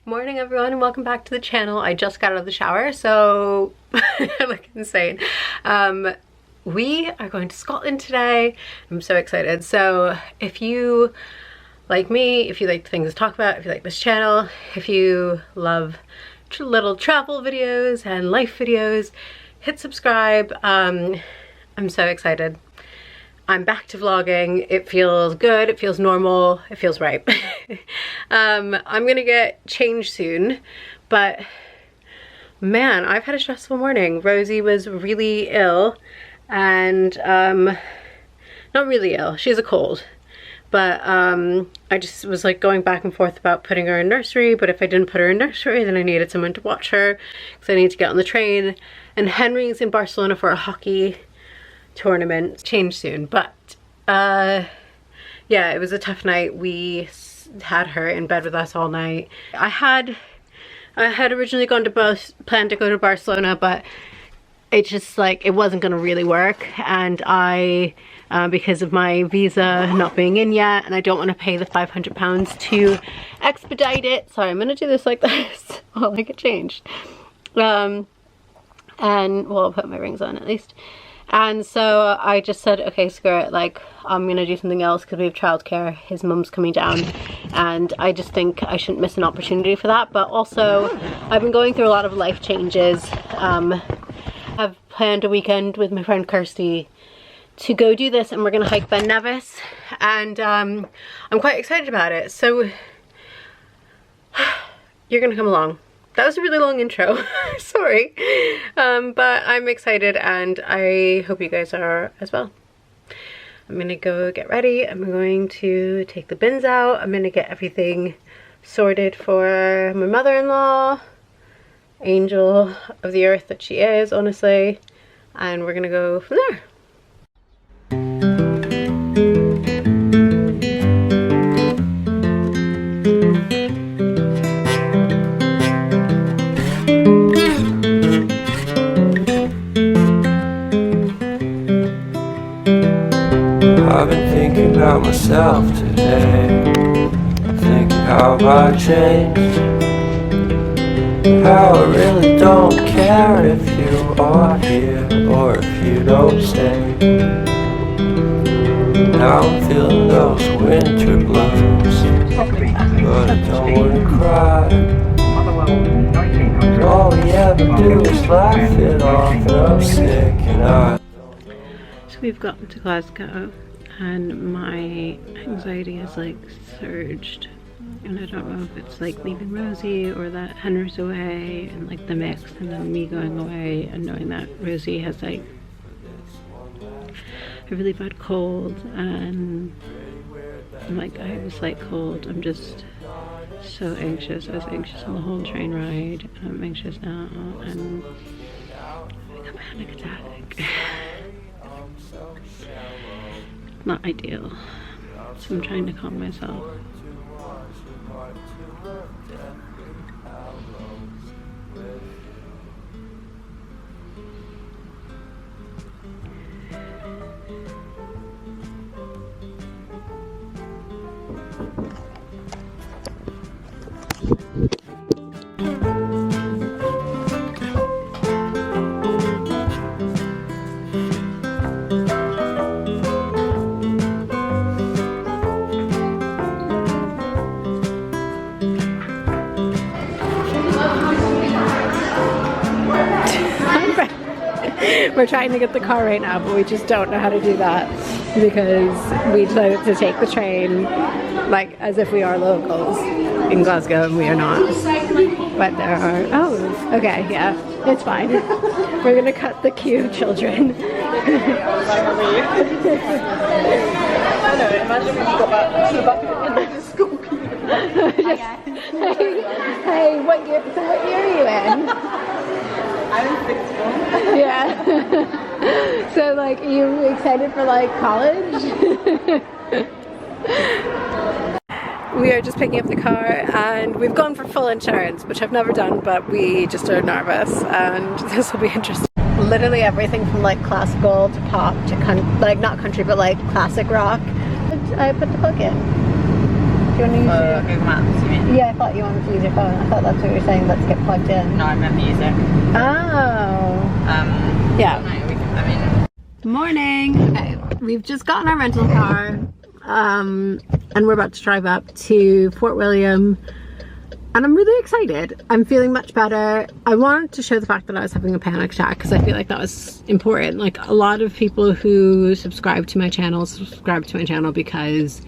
Morning everyone and welcome back to the channel. I just got out of the shower, so I look insane. We are going to Scotland today. I'm so excited. So if you like me, if you like the things to talk about, if you like this channel, if you love little travel videos and life videos, hit subscribe. I'm so excited. I'm back to vlogging. It feels good, it feels normal, it feels right. I'm gonna get changed soon, but man, I've had a stressful morning. Rosie was really ill and not really ill, she has a cold, but I just was like going back and forth about putting her in nursery, but if I didn't put her in nursery then I needed someone to watch her because I need to get on the train, and Henry's in Barcelona for a hockey tournament. Change soon, but yeah, it was a tough night. We had her in bed with us all night. I had originally planned to go to Barcelona, but it just like it wasn't gonna really work, and I because of my visa not being in yet, and I don't want to pay the £500 to expedite it. Sorry, I'm gonna do this like this while I get changed, and well, I'll put my rings on at least. And so I just said, okay, screw it, like I'm gonna do something else because we have childcare. His mum's coming down and I just think I shouldn't miss an opportunity for that. But also I've been going through a lot of life changes. I've planned a weekend with my friend Kirsty to go do this, and we're gonna hike Ben Nevis, and I'm quite excited about it. So you're gonna come along. That was a really long intro, sorry, but I'm excited and I hope you guys are as well. I'm gonna go get ready. I'm going to take the bins out. I'm gonna get everything sorted for my mother-in-law, angel of the earth that she is, honestly, and we're gonna go from there. I've been thinking about myself today, thinking how I changed, how I really don't care if you are here or if you don't stay. Now I'm feeling those winter blues, but I don't want to cry. All we ever do is laugh it off, and I'm sick and I... So we've gotten to Glasgow and my anxiety has like surged, and I don't know if it's like leaving Rosie or that Henry's away and like the mix, and then me going away and knowing that Rosie has like a really bad cold, and I'm like, I have a slight cold. I'm just so anxious. I was anxious on the whole train ride, and I'm anxious now, and I got a panic attack. Not ideal, so I'm trying to calm myself. We're trying to get the car right now, but we just don't know how to do that because we decided to take the train like as if we are locals in Glasgow, and we are not. But there are, oh, okay, yeah, it's fine. We're gonna cut the queue of children. Hey, what year are you in? I'm in sixth form. Yeah. So like, are you excited for like college? We are just picking up the car and we've gone for full insurance, which I've never done, but we just are nervous and this will be interesting. Literally everything from like classical to pop to like not country but like classic rock. I put the plug in. Do you want to use your... Google Maps, you mean? Yeah, I thought you wanted to use your phone. I thought that's what you were saying, let's get plugged in. No, I meant music. Oh. Yeah. No, we can, I mean... Morning. Okay, we've just gotten our rental car, and we're about to drive up to Fort William. And I'm really excited. I'm feeling much better. I wanted to show the fact that I was having a panic attack because I feel like that was important. Like, a lot of people who subscribe to my channel because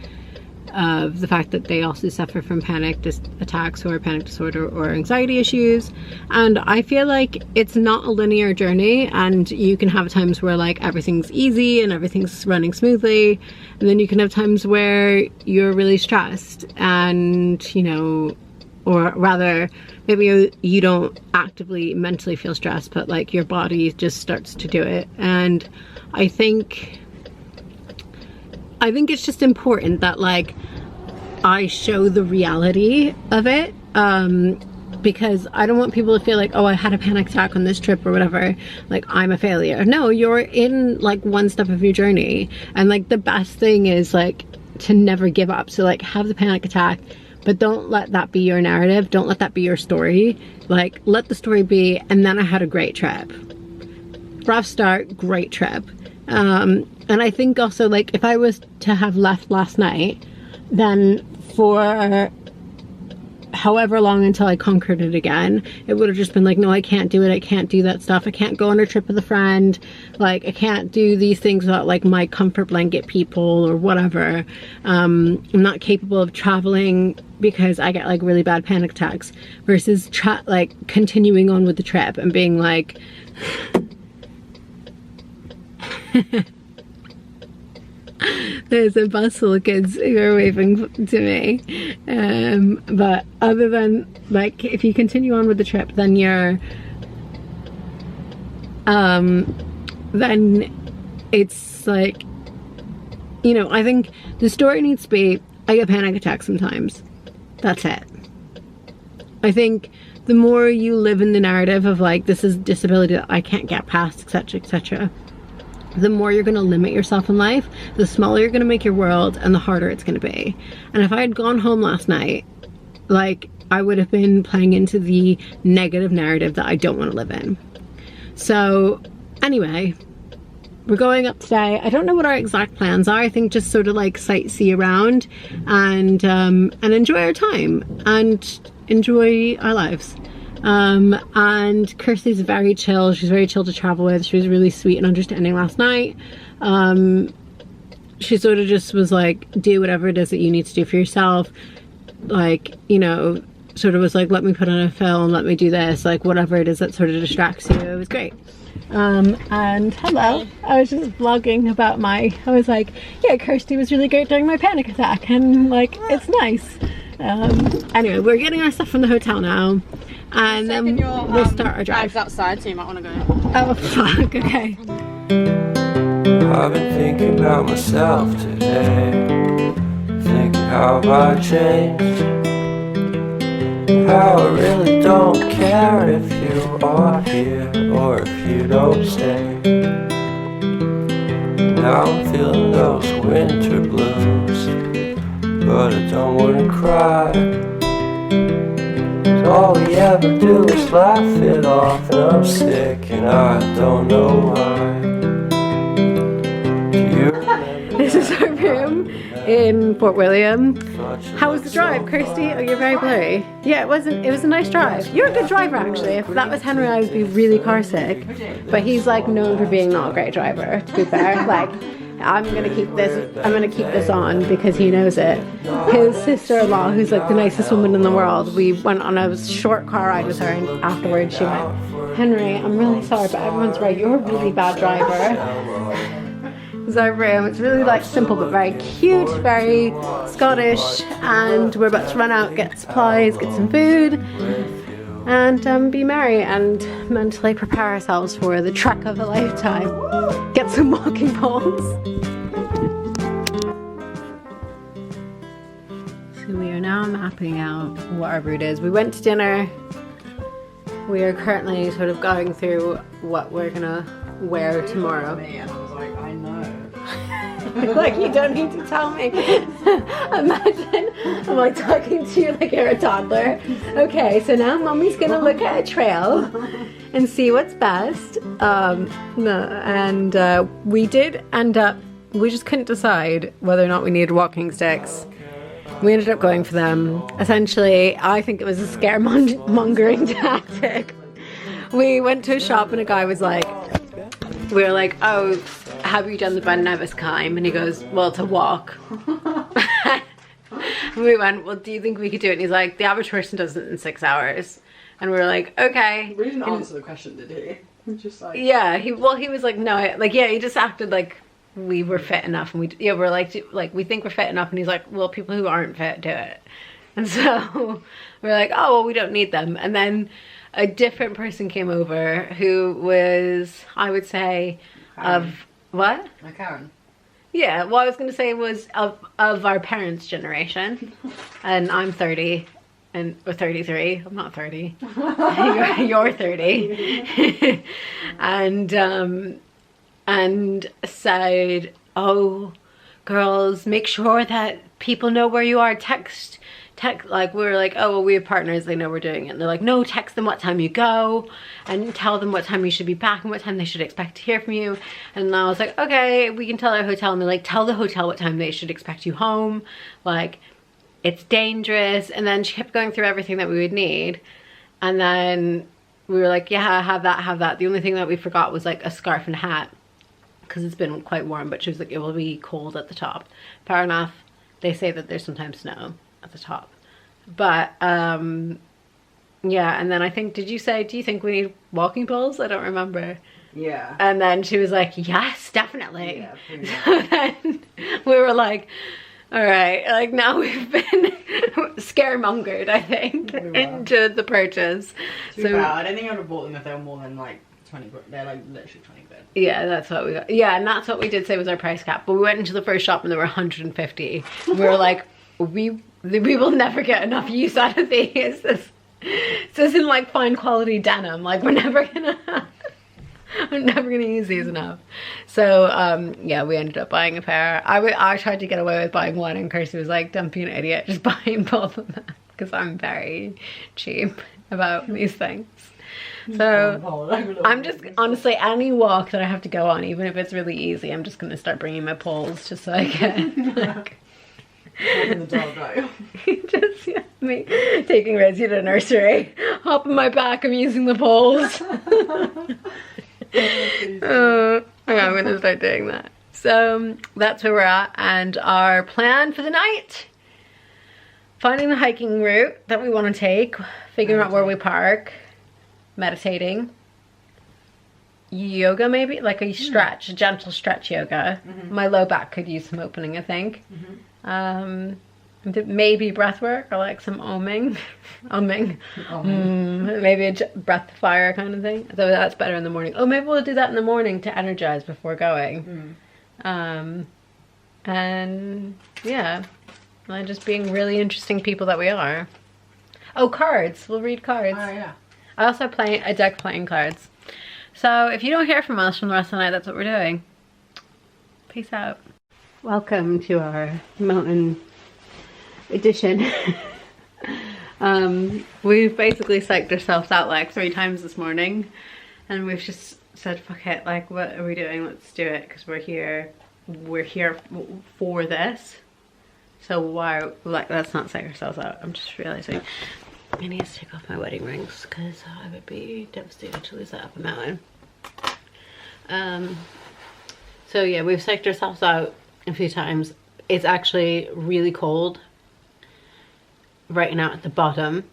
of the fact that they also suffer from panic attacks or panic disorder or anxiety issues. And I feel like it's not a linear journey, and you can have times where like everything's easy and everything's running smoothly, and then you can have times where you're really stressed and, you know, or rather, maybe you don't actively mentally feel stressed, but like your body just starts to do it. And I think it's just important that like I show the reality of it, because I don't want people to feel like, oh, I had a panic attack on this trip or whatever, like I'm a failure. No, you're in like one step of your journey, and like the best thing is like to never give up. So like, have the panic attack, but don't let that be your narrative. Don't let that be your story. Like, let the story be, and then I had a great trip. Rough start, great trip. And I think also, like, if I was to have left last night, then for however long until I conquered it again, it would have just been like, no, I can't do it. I can't do that stuff. I can't go on a trip with a friend. Like, I can't do these things without like my comfort blanket people or whatever. I'm not capable of traveling because I get like really bad panic attacks, versus like continuing on with the trip and being like, there's a bus full of kids who are waving to me, but other than like, if you continue on with the trip, then you're then it's like, you know, I think the story needs to be, I get panic attacks sometimes, that's it. I think the more you live in the narrative of like, this is disability that I can't get past, etc, etc, the more you're going to limit yourself in life, the smaller you're going to make your world, and the harder it's going to be. And if I had gone home last night, like, I would have been playing into the negative narrative that I don't want to live in. So anyway, we're going up today. I don't know what our exact plans are. I think just sort of like sightsee around and enjoy our time and enjoy our lives. And Kirsty's very chill. She's very chill to travel with. She was really sweet and understanding last night. She sort of just was like, do whatever it is that you need to do for yourself. Like, you know, sort of was like, let me put on a film, let me do this, like whatever it is that sort of distracts you. It was great. And hello, I was just vlogging about I was like, yeah, Kirsty was really great during my panic attack, and like, it's nice. Anyway, we're getting our stuff from the hotel now, and then we'll start our drive. Bags outside, so you might want to go. Oh fuck, okay. I've been thinking about myself today, thinking how I changed, how I really don't care if you are here or if you don't stay. Now I'm feeling those winter blues, but I don't wanna cry. 'Cause all we ever do is laugh it off, and I'm sick and I don't know why. Do you remember This is our room in Fort William. How was the drive, Kirsty? Oh, you're very blurry. Yeah, it was a nice drive. You're a good driver, actually. If that was Henry, I would be really car sick. But he's like known for being not a great driver, to be fair. Like, I'm gonna keep this on because he knows it. His sister-in-law, who's like the nicest woman in the world, we went on a short car ride with her, and afterwards she went, Henry, I'm really sorry, but everyone's right, you're a really bad driver. It's our room. It's really like simple but very cute, very Scottish, and we're about to run out, get supplies, get some food, and be merry and mentally prepare ourselves for the trek of a lifetime. Get some walking poles. So we are now mapping out what our route is. We went to dinner. We are currently sort of going through what we're gonna wear tomorrow. And I was like, I know. Like, you don't need to tell me. Imagine I'm like talking to you like you're a toddler. Okay, so now mommy's gonna look at a trail and see what's best. We did end up, we just couldn't decide whether or not we needed walking sticks. We ended up going for them. Essentially, I think it was a scaremongering tactic. We went to a shop and a guy was like, we were like, oh, have you done the Nevis climb? And he goes, well, to walk. And we went, well, do you think we could do it? And he's like, the average person does it in 6 hours. And we were like, okay. We didn't answer the question, did he? Just like... Yeah, he was like, no, he just acted like we were fit enough. And we're like, we think we're fit enough. And he's like, well, people who aren't fit do it. And so we're like, oh, well, we don't need them. And then a different person came over who was, I would say, Karen. of what? Karen. Yeah, well, I was going to say was of our parents' generation. And I'm 30 or 33. I'm not 30. You're 30. and said, oh, girls, make sure that people know where you are. Text, like, we were like, oh, well, we have partners, they know we're doing it. And they're like, no, text them what time you go and tell them what time you should be back and what time they should expect to hear from you. And I was like, okay, we can tell our hotel. And they're like, tell the hotel what time they should expect you home. Like, it's dangerous. And then she kept going through everything that we would need. And then we were like, yeah, have that. The only thing that we forgot was like a scarf and a hat because it's been quite warm. But she was like, it will be cold at the top. Fair enough. They say that there's sometimes snow at the top. But yeah, and then I think, did you say, do you think we need walking poles? I don't remember. Yeah. And then she was like, yes, definitely. Yeah, so then we were like, all right, like now we've been scaremongered, I think, into the purchase. Too bad. I don't think I would have bought them if they were more than like 20 quid. They're like literally 20 quid. Yeah, that's what we got. Yeah, and that's what we did say was our price cap. But we went into the first shop and there were 150. We were like, we will never get enough use out of these. This isn't like fine quality denim. Like, we're never gonna use these enough. So yeah, we ended up buying a pair. I tried to get away with buying one and Kirsty was like, don't be an idiot, just buying both of them, because I'm very cheap about these things. So I'm just, honestly, any walk that I have to go on, even if it's really easy, I'm just gonna start bringing my poles just so I can like in the dog out. just, yeah, me taking Reggie to the nursery, hop on my back, I'm using the poles. Yeah, I'm gonna start doing that. So that's where we're at, and our plan for the night: finding the hiking route that we want to take, figuring out where we park, meditating, yoga, maybe like a stretch, a gentle stretch yoga. My low back could use some opening, I think. Maybe breath work or like some oming. Maybe a breath fire kind of thing, though that's better in the morning. Oh, maybe we'll do that in the morning to energize before going. And yeah, like just being really interesting people that we are. Oh, cards, we'll read cards. Oh yeah, I also play a deck playing cards. So if you don't hear from us from the rest of the night, that's what we're doing. Peace out. Welcome to our mountain edition. We've basically psyched ourselves out like 3 times this morning, and we've just said, fuck it, like, what are we doing? Let's do it, because we're here for this. So why, like, let's not psych ourselves out. I'm just realizing I need to take off my wedding rings because I would be devastated to lose that up a mountain. So yeah, we've psyched ourselves out a few times. It's actually really cold right now at the bottom,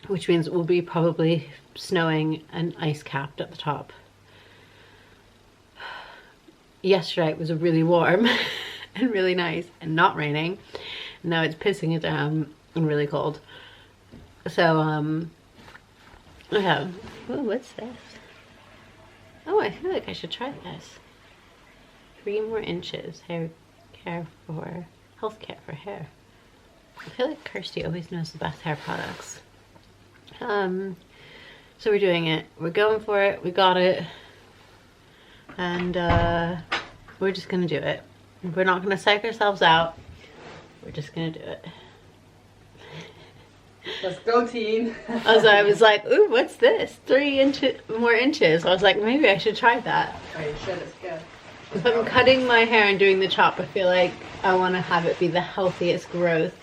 which means it will be probably snowing and ice capped at the top. Yesterday it was really warm and really nice and not raining. Now it's pissing it down and really cold. So yeah. Oh, what's this? Oh, I feel like I should try this. 3 more inches hair care for health care for hair. I feel like Kirsty always knows the best hair products. So we're doing it. We're going for it. We got it. And we're just gonna do it. We're not gonna psych ourselves out. We're just gonna do it. Let's go, team. Also, I was like, ooh, what's this? 3 more inches. I was like, maybe I should try that. Are you sure? Let's go. If I'm cutting my hair and doing the chop, I feel like I want to have it be the healthiest growth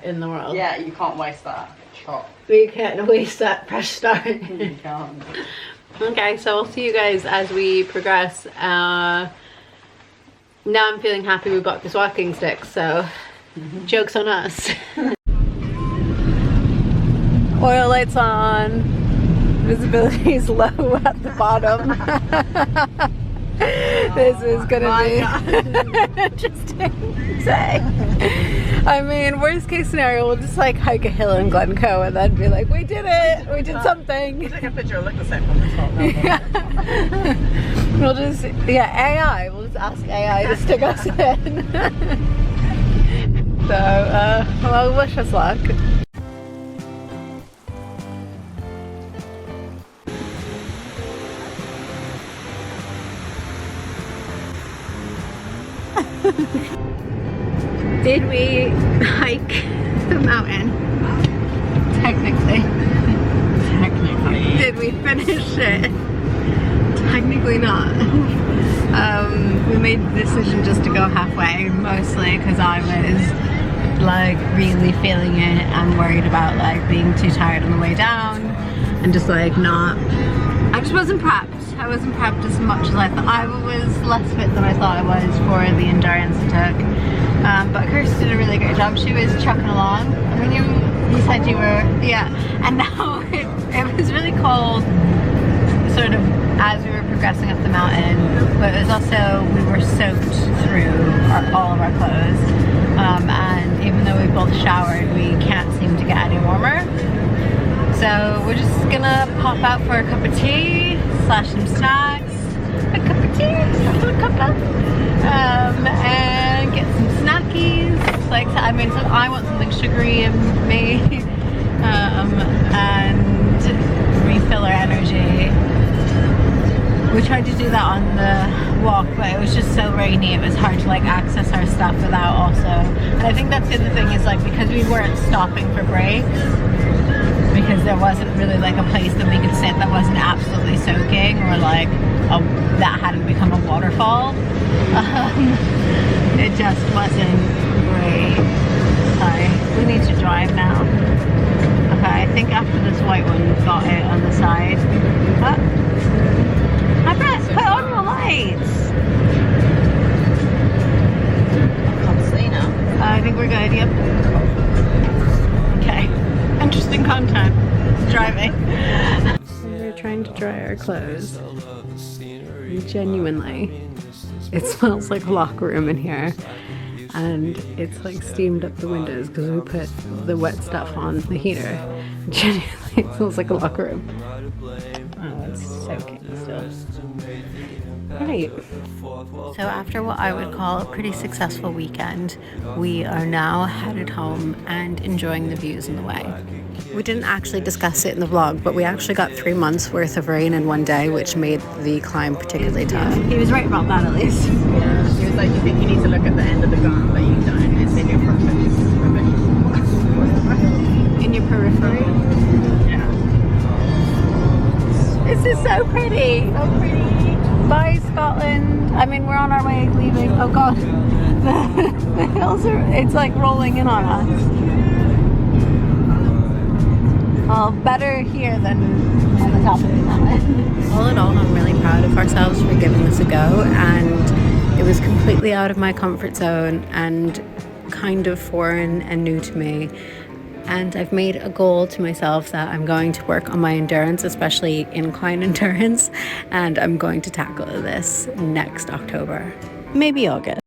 in the world. Yeah, you can't waste that chop. We can't waste that fresh start. You can't. Okay, so I'll see you guys as we progress. Now I'm feeling happy we bought this walking stick, so joke's on us. Oil lights on. Visibility is low at the bottom. This is gonna be interesting to say. I mean, worst case scenario, we'll just like hike a hill in Glencoe and then be like, we did it! We did something! We'll take a picture and look the same from the top. We'll just, AI. We'll just ask AI to stick us in. So, well, wish us luck. Did we hike the mountain? Technically. Technically. Did we finish it? Technically not. We made the decision just to go halfway, mostly because I was like really feeling it and worried about like being too tired on the way down and just like not, I just wasn't prepped. I wasn't prepped as much as I thought. I was less fit than I thought I was for the endurance it took. But Kirsty did a really great job. She was trucking along. I mean, you said you were, yeah. And now it was really cold, sort of as we were progressing up the mountain. But it was also, we were soaked through all of our clothes. And even though we both showered, we can't seem to get any warmer. So we're just gonna pop out for a cup of tea, slash some snacks, a cup of tea, a cuppa, and get some snackies. Like, I mean, so I want something sugary and me, and refill our energy. We tried to do that on the walk, but it was just so rainy, it was hard to like access our stuff without also, and I think that's the other thing is like, because we weren't stopping for breaks, because there wasn't really like a place that we could sit that wasn't absolutely soaking or like that hadn't become a waterfall. It just wasn't great. Sorry, we need to drive now. Okay, I think after this white one we've got it on the side. I bet, put on your lights. I can't see now. I think we're good, yep. Okay. Interesting content. Driving. We're trying to dry our clothes. Genuinely, it smells like a locker room in here, and it's like steamed up the windows because we put the wet stuff on the heater. Genuinely, it smells like a locker room. Oh, it's soaking still. Right. So after what I would call a pretty successful weekend, we are now headed home and enjoying the views on the way. We didn't actually discuss it in the vlog, but we actually got 3 months worth of rain in one day, which made the climb particularly tough. He was right about that at least. Yeah, he was like, you think you need to look at the end of the gun, but you don't. It's in your periphery. In your periphery? Yeah. This is so pretty. So pretty. Bye, Scotland. I mean, we're on our way leaving. Oh God, the hills are, it's like rolling in on us. Well, better here than on the top of the mountain. All in all, I'm really proud of ourselves for giving this a go, and it was completely out of my comfort zone and kind of foreign and new to me. And I've made a goal to myself that I'm going to work on my endurance, especially incline endurance, and I'm going to tackle this next October, maybe August.